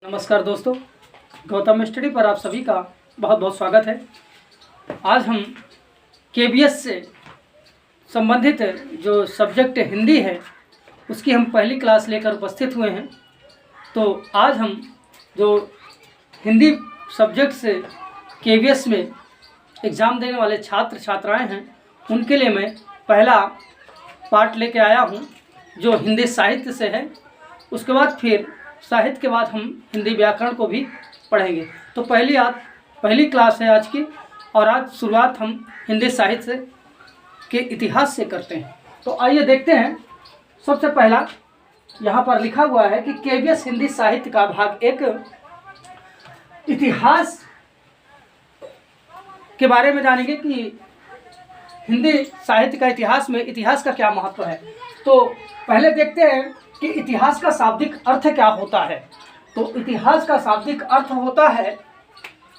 नमस्कार दोस्तों, गौतम स्टडी पर आप सभी का बहुत बहुत स्वागत है। आज हम केबीएस से संबंधित जो सब्जेक्ट हिंदी है उसकी हम पहली क्लास लेकर उपस्थित हुए हैं। तो आज हम जो हिंदी सब्जेक्ट से केबीएस में एग्ज़ाम देने वाले छात्र छात्राएं हैं उनके लिए मैं पहला पार्ट लेके आया हूं जो हिंदी साहित्य से है। उसके बाद फिर साहित्य के बाद हम हिंदी व्याकरण को भी पढ़ेंगे। तो पहली क्लास है आज की, और आज शुरुआत हम हिंदी साहित्य के इतिहास से करते हैं। तो आइए देखते हैं। सबसे पहला यहाँ पर लिखा हुआ है कि केबीएस हिंदी साहित्य का भाग 1 इतिहास के बारे में जानेंगे कि हिंदी साहित्य का इतिहास का क्या महत्व है। तो पहले देखते हैं कि इतिहास का शाब्दिक अर्थ क्या होता है। तो इतिहास का शाब्दिक अर्थ होता है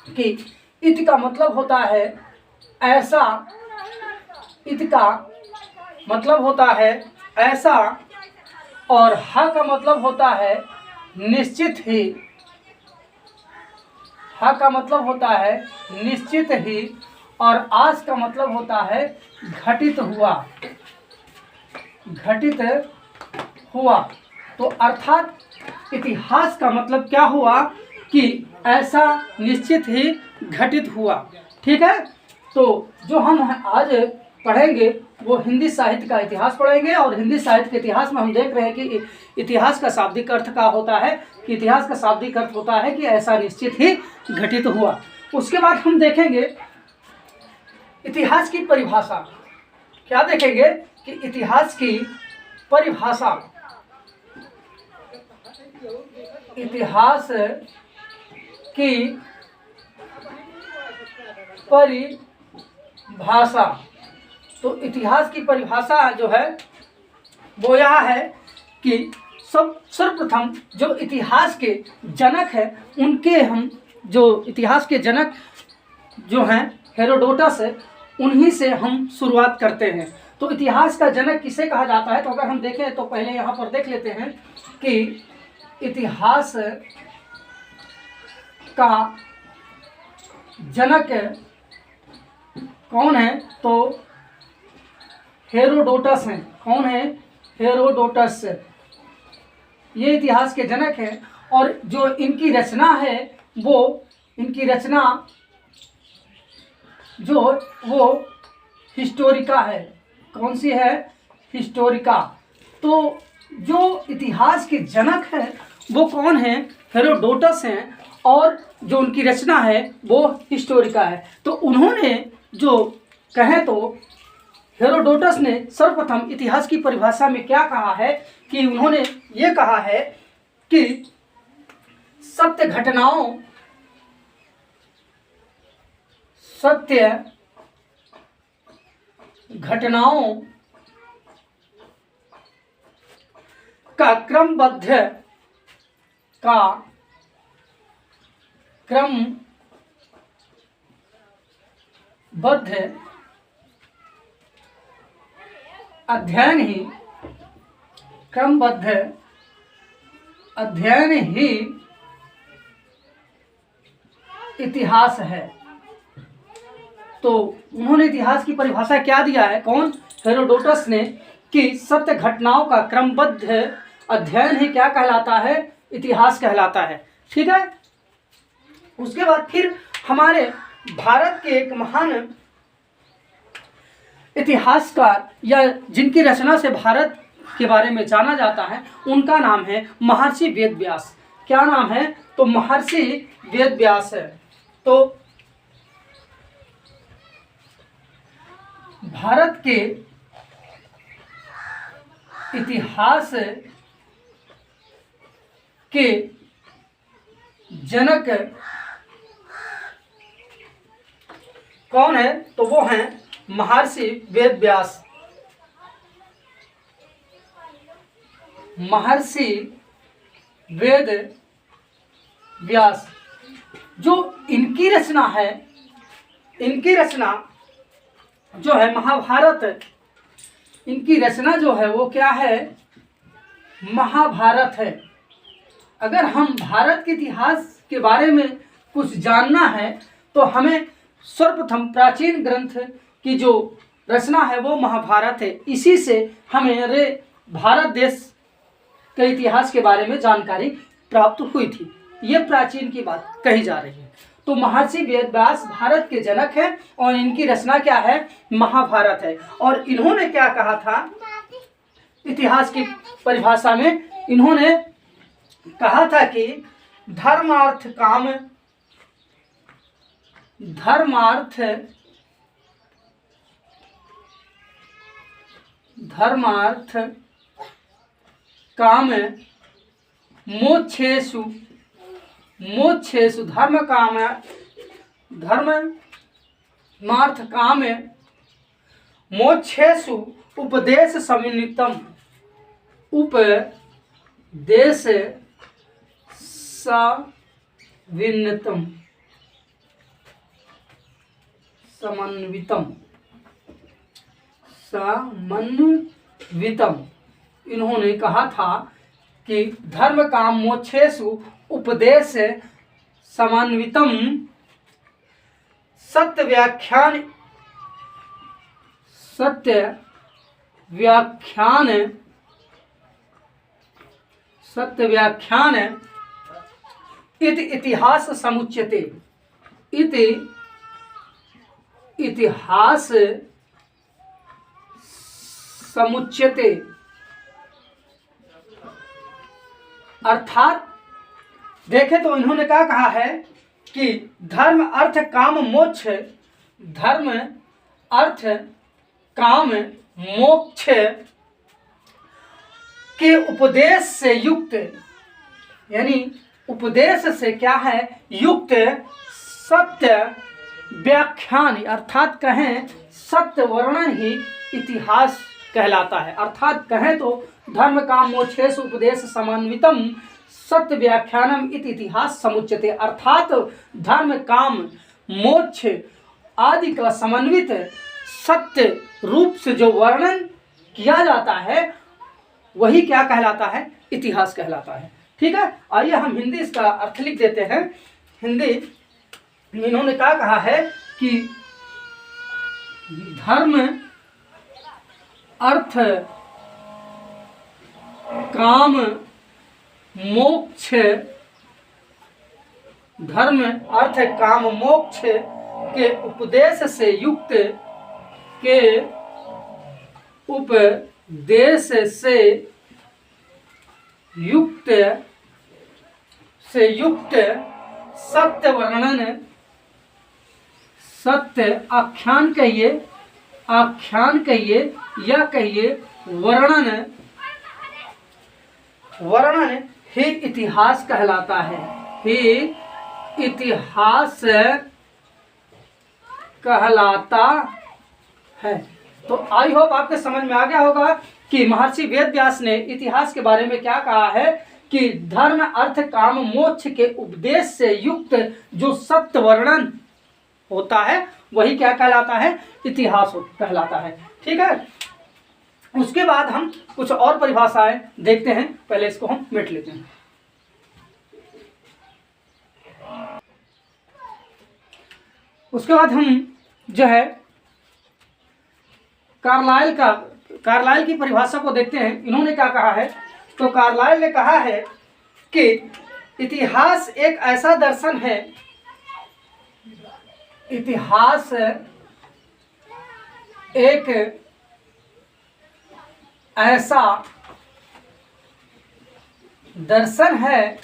कि इत का मतलब होता है ऐसा, इत का मतलब होता है ऐसा, और ह का मतलब होता है निश्चित ही, ह का मतलब होता है निश्चित ही, और आस का मतलब होता है घटित हुआ, घटित हुआ। तो अर्थात इतिहास का मतलब क्या हुआ कि ऐसा, निश्चित ही, घटित हुआ। ठीक है। तो जो हम आज पढ़ेंगे वो हिंदी साहित्य का इतिहास पढ़ेंगे, और हिंदी साहित्य के इतिहास में हम देख रहे हैं कि इतिहास का शाब्दिक अर्थ क्या होता है कि इतिहास का शाब्दिक अर्थ होता है कि ऐसा, निश्चित ही, घटित हुआ। उसके बाद हम देखेंगे इतिहास की परिभाषा। क्या देखेंगे कि इतिहास की परिभाषा, इतिहास की परिभाषा। तो इतिहास की परिभाषा जो है वो यह है कि सर्वप्रथम जो इतिहास के जनक है उनके हम जो इतिहास के जनक जो हैं हेरोडोटस है उन्हीं से हम शुरुआत करते हैं। तो इतिहास का जनक किसे कहा जाता है, तो अगर हम देखें तो पहले यहाँ पर देख लेते हैं कि इतिहास का जनक कौन है, तो हेरोडोटस हैं। कौन है? हेरोडोटस। ये इतिहास के जनक हैं, और जो इनकी रचना है वो इनकी रचना जो वो हिस्टोरिका है। कौन सी है? हिस्टोरिका। तो जो इतिहास के जनक हैं वो कौन है? हेरोडोटस हैं, और जो उनकी रचना है वो हिस्टोरिका है। तो उन्होंने जो कहें तो हेरोडोटस ने सर्वप्रथम इतिहास की परिभाषा में क्या कहा है कि उन्होंने ये कहा है कि सत्य घटनाओं का क्रमबद्ध अध्ययन ही इतिहास है। तो उन्होंने इतिहास की परिभाषा क्या दिया है, कौन? हेरोडोटस ने, कि सत्य घटनाओं का क्रमबद्ध अध्ययन ही क्या कहलाता है? इतिहास कहलाता है। ठीक है। उसके बाद फिर हमारे भारत के एक महान इतिहासकार या जिनकी रचना से भारत के बारे में जाना जाता है उनका नाम है महर्षि वेदव्यास। क्या नाम है? तो महर्षि वेदव्यास है। तो भारत के इतिहास के जनक कौन है? तो वो हैं महर्षि वेदव्यास। महर्षि वेदव्यास। जो इनकी रचना है, इनकी रचना जो है महाभारत, इनकी रचना जो है वो क्या है? महाभारत है। अगर हम भारत के इतिहास के बारे में कुछ जानना है तो हमें सर्वप्रथम प्राचीन ग्रंथ की जो रचना है वो महाभारत है। इसी से हमें भारत देश के इतिहास के बारे में जानकारी प्राप्त हुई थी। ये प्राचीन की बात कही जा रही है। तो महर्षि वेदव्यास भारत के जनक हैं और इनकी रचना क्या है? महाभारत है। और इन्होंने क्या कहा था इतिहास की परिभाषा में? इन्होंने कहा था कि धर्मार्थ काम मोक्षेषु धर्मार्थ काम मोक्षेषु उपदेश समन्वितम समन्वितम। इन्होंने कहा था कि धर्म काम मोक्षेषु उपदेश समन्वितम सत्य व्याख्यान इति इतिहास समुच्यते। अर्थात देखें तो इन्होंने क्या कहा है कि धर्म अर्थ काम मोक्ष के उपदेश से युक्त, यानी उपदेश से क्या है? युक्त सत्य व्याख्यान, अर्थात कहें सत्य वर्णन ही इतिहास कहलाता है। अर्थात कहें तो धर्म काम मोक्षेष उपदेश समन्वितम सत्य व्याख्यानम इति इतिहास समुच्यते। अर्थात धर्म काम मोक्ष आदि का समन्वित सत्य रूप से जो वर्णन किया जाता है वही क्या कहलाता है? इतिहास कहलाता है। ठीक है, आइए हम हिंदी इसका अर्थ लिख देते हैं। हिंदी इन्होंने क्या कहा है कि धर्म अर्थ काम मोक्ष के उपदेश से युक्त सत्य वर्णन, सत्य आख्यान कहिए या कहिए वर्णन ही इतिहास कहलाता है। इतिहास कहलाता है। तो आई होप आपके समझ में आ गया होगा कि महर्षि वेदव्यास ने इतिहास के बारे में क्या कहा है कि धर्म अर्थ काम मोक्ष के उपदेश से युक्त जो सत्य वर्णन होता है वही क्या कहलाता है? इतिहास कहलाता है। ठीक है, उसके बाद हम कुछ और परिभाषाएं देखते हैं। पहले इसको हम मिट लेते हैं। उसके बाद हम जो है कार्लाइल की परिभाषा को देखते हैं। इन्होंने क्या कहा है? तो कार्लाइल ने कहा है कि इतिहास एक ऐसा दर्शन है, इतिहास एक ऐसा दर्शन है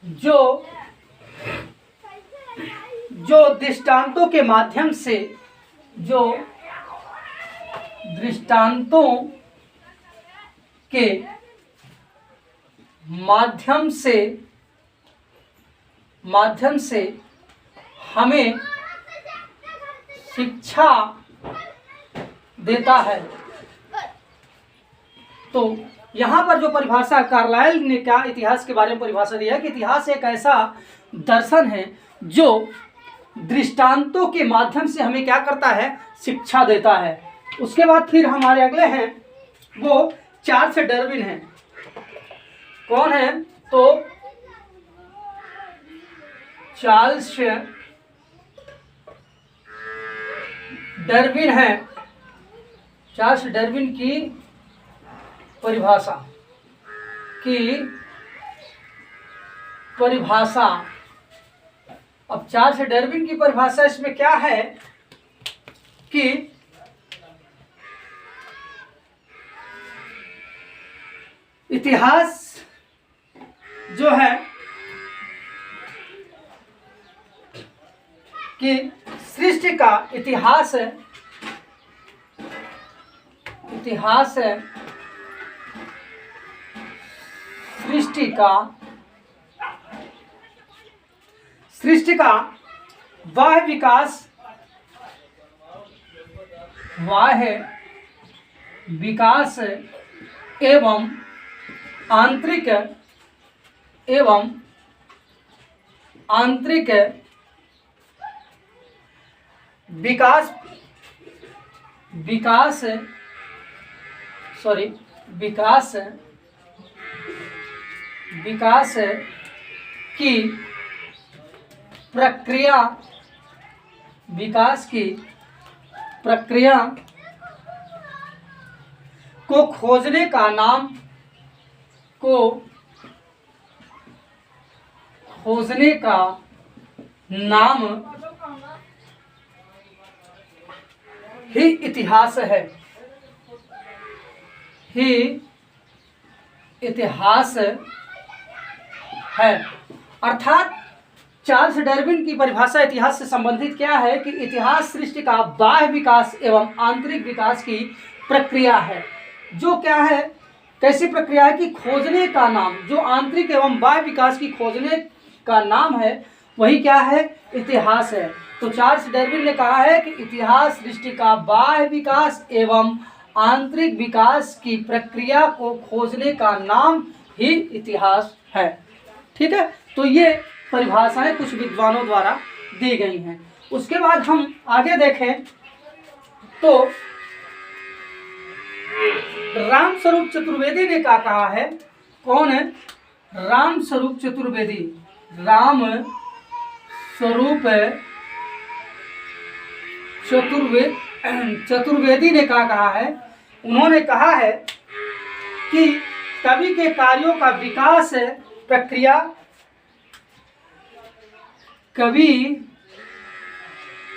जो दृष्टांतों के माध्यम से हमें शिक्षा देता है। तो यहाँ पर जो परिभाषा कार्लाइल ने क्या इतिहास के बारे में परिभाषा दिया कि इतिहास एक ऐसा दर्शन है जो दृष्टांतों के माध्यम से हमें क्या करता है? शिक्षा देता है। उसके बाद फिर हमारे अगले हैं वो चार्ल्स डार्विन हैं। कौन है? तो चार्ल्स डार्विन है, चार्ल्स डार्विन की परिभाषा अब चार्ल्स डार्विन की परिभाषा इसमें क्या है कि इतिहास जो है कि सृष्टि का इतिहास सृष्टि का बाह्य विकास एवं आंतरिक विकास की प्रक्रिया को खोजने का नाम ही इतिहास है। अर्थात चार्ल्स डार्विन की परिभाषा इतिहास से संबंधित क्या है कि इतिहास सृष्टि का बाह्य विकास एवं आंतरिक विकास की प्रक्रिया है। जो क्या है, कैसी प्रक्रिया है कि खोजने का नाम, जो आंतरिक एवं बाह्य विकास की खोजने का नाम है वही क्या है, इतिहास है। तो चार्ल्स डार्विन ने कहा है कि इतिहास सृष्टि का बाह्य विकास एवं आंतरिक विकास की प्रक्रिया को खोजने का नाम ही इतिहास है। ठीक है, तो ये परिभाषाएं कुछ विद्वानों द्वारा दी गई हैं। उसके बाद हम आगे देखें तो रामस्वरूप चतुर्वेदी ने क्या कहा है। कौन है? रामस्वरूप चतुर्वेदी। चतुर्वेदी ने क्या कहा है? उन्होंने कहा है कि कवि के कार्यों का विकास प्रक्रिया कवि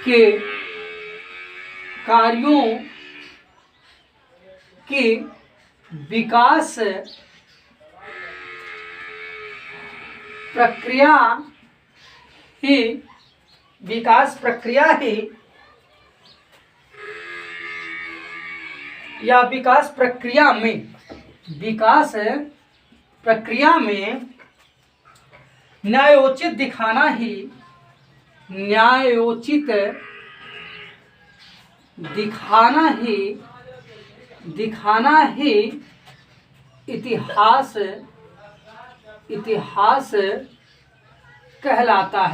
के कार्यों की विकास प्रक्रिया ही या विकास प्रक्रिया में न्यायोचित दिखाना ही इतिहास कहलाता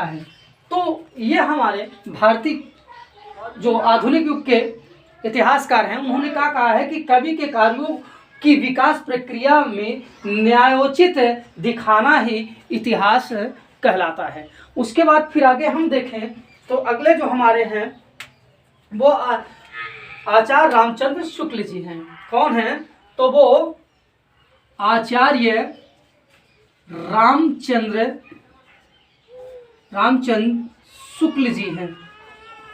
है। तो ये हमारे भारतीय जो आधुनिक युग के इतिहासकार हैं उन्होंने क्या कहा है कि कवि के कार्यों की विकास प्रक्रिया में न्यायोचित दिखाना ही इतिहास कहलाता है। उसके बाद फिर आगे हम देखें तो अगले जो हमारे हैं वो आचार्य रामचंद्र शुक्ल जी हैं। कौन हैं? तो वो आचार्य रामचंद्र शुक्ल जी हैं।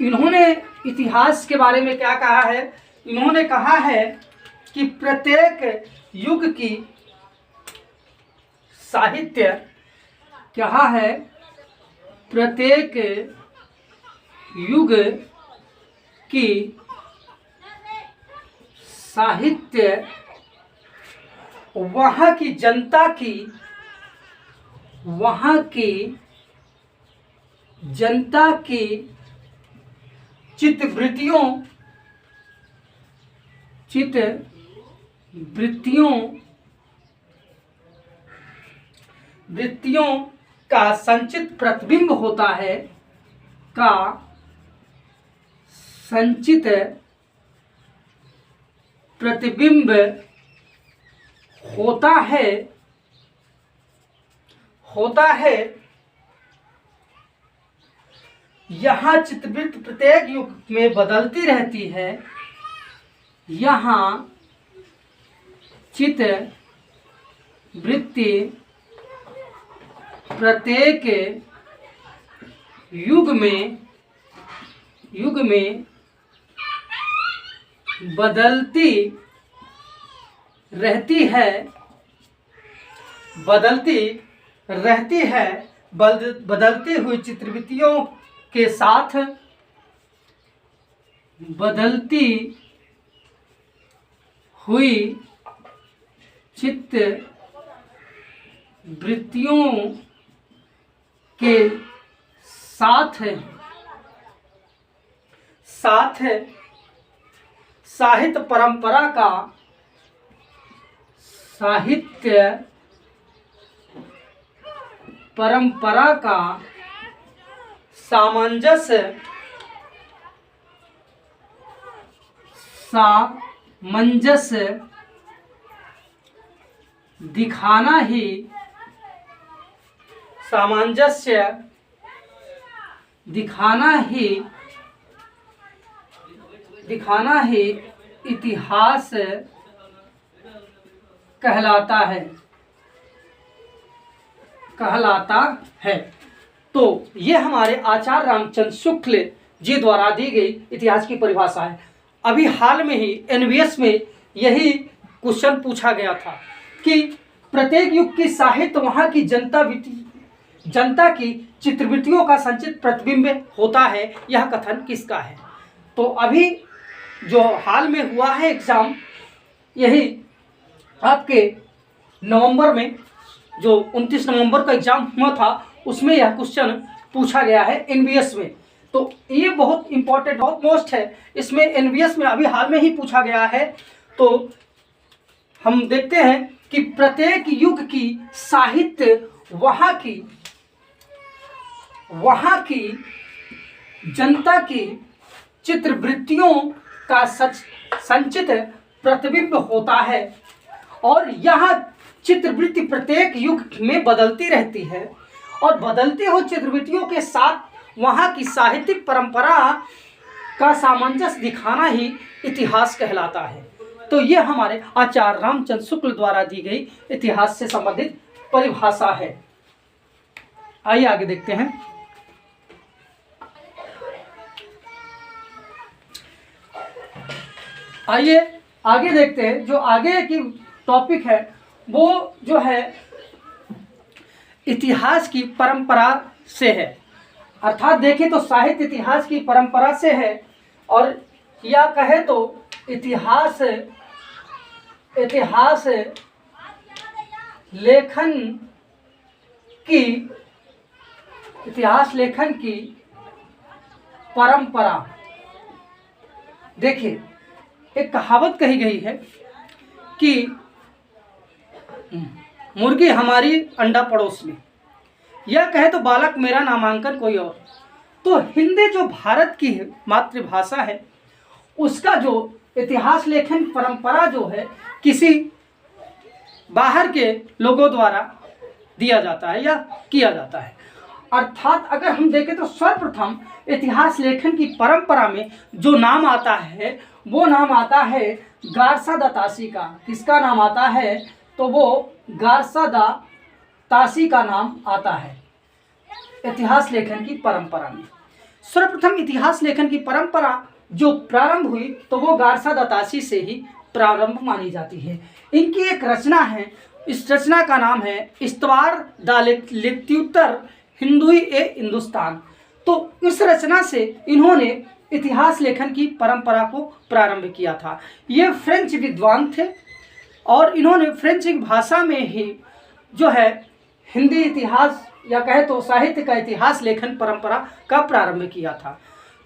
इन्होंने इतिहास के बारे में क्या कहा है? इन्होंने कहा है कि प्रत्येक युग की साहित्य क्या है? प्रत्येक युग की साहित्य वहाँ की जनता की चित्तवृत्तियों का संचित प्रतिबिंब होता है होता है यहाँ चित्रवृत्ति प्रत्येक युग में बदलती रहती है। यहाँ चित्रवृत्ति प्रत्येक युग में बदलती रहती है। बदलती हुई चित्रवृत्तियों के साथ बदलती हुई चित्रवृत्तियों के साथ साहित्य परंपरा का सामंजस्य दिखाना ही इतिहास कहलाता है। तो ये हमारे आचार्य रामचंद्र शुक्ल जी द्वारा दी गई इतिहास की परिभाषा है। अभी हाल में ही एनवीएस में यही क्वेश्चन पूछा गया था कि प्रत्येक युग की साहित्य वहाँ की जनता की चित्रवृत्तियों का संचित प्रतिबिंब होता है, यह कथन किसका है। तो अभी जो हाल में हुआ है एग्जाम, यही आपके नवंबर में जो 29 नवंबर का एग्जाम हुआ था, उसमें यह क्वेश्चन पूछा गया है एनवीएस में। तो ये बहुत इंपॉर्टेंट, बहुत मोस्ट है। इसमें एनवीएस में अभी हाल में ही पूछा गया है। तो हम देखते हैं कि प्रत्येक युग की साहित्य वहाँ की जनता की चित्रवृत्तियों का संचित प्रतिबिंब होता है, और यह चित्रवृत्ति प्रत्येक युग में बदलती रहती है, और बदलती हुई चित्रवृत्तियों के साथ वहाँ की साहित्यिक परंपरा का सामंजस्य दिखाना ही इतिहास कहलाता है। तो ये हमारे आचार्य रामचंद्र शुक्ल द्वारा दी गई इतिहास से संबंधित परिभाषा है। आइए आगे देखते हैं। आइए आगे देखते हैं। जो आगे की टॉपिक है वो जो है इतिहास की परंपरा से है। अर्थात देखें तो साहित्य इतिहास की परंपरा से है, और या कहे तो इतिहास लेखन की परंपरा। देखिए, एक कहावत कही गई है कि मुर्गी हमारी अंडा पड़ोस में, यह कहे तो बालक मेरा नामांकन कोई और। तो हिंदी जो भारत की मातृभाषा है, उसका जो इतिहास लेखन परंपरा जो है किसी बाहर के लोगों द्वारा दिया जाता है या किया जाता है। अर्थात अगर हम देखें तो सर्वप्रथम इतिहास लेखन की परंपरा में जो नाम आता है वो नाम आता है गारसा दा तासी का। किसका नाम आता है? तो वो गारसा दा तासी का नाम आता है इतिहास लेखन की परंपरा में। सर्वप्रथम इतिहास लेखन की परंपरा जो प्रारंभ हुई तो वो गारसा दा तासी से ही प्रारंभ मानी जाती है। इनकी एक रचना है, इस रचना का नाम है इस्तवार दा लित्युत्तर हिंदुई ए हिंदुस्तान। तो इस रचना से इन्होंने इतिहास लेखन की परंपरा को प्रारंभ किया था। ये फ्रेंच विद्वान थे और इन्होंने फ्रेंच भाषा में ही जो है हिंदी इतिहास या कहे तो साहित्य का इतिहास लेखन परंपरा का प्रारंभ किया था।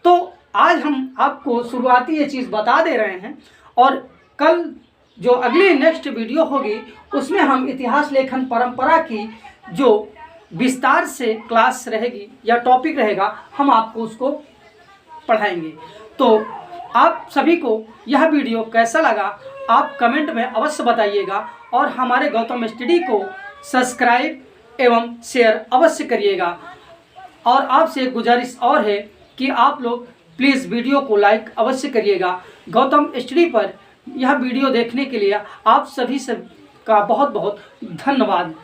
तो आज हम आपको शुरुआती ये चीज़ बता दे रहे हैं, और कल जो अगली नेक्स्ट वीडियो होगी उसमें हम इतिहास लेखन परंपरा की जो विस्तार से क्लास रहेगी या टॉपिक रहेगा, हम आपको उसको पढ़ाएंगे। तो आप सभी को यह वीडियो कैसा लगा आप कमेंट में अवश्य बताइएगा, और हमारे गौतम स्टडी को सब्सक्राइब एवं शेयर अवश्य करिएगा। और आपसे एक गुजारिश और है कि आप लोग प्लीज़ वीडियो को लाइक अवश्य करिएगा। गौतम स्टडी पर यह वीडियो देखने के लिए आप सभी का बहुत बहुत धन्यवाद।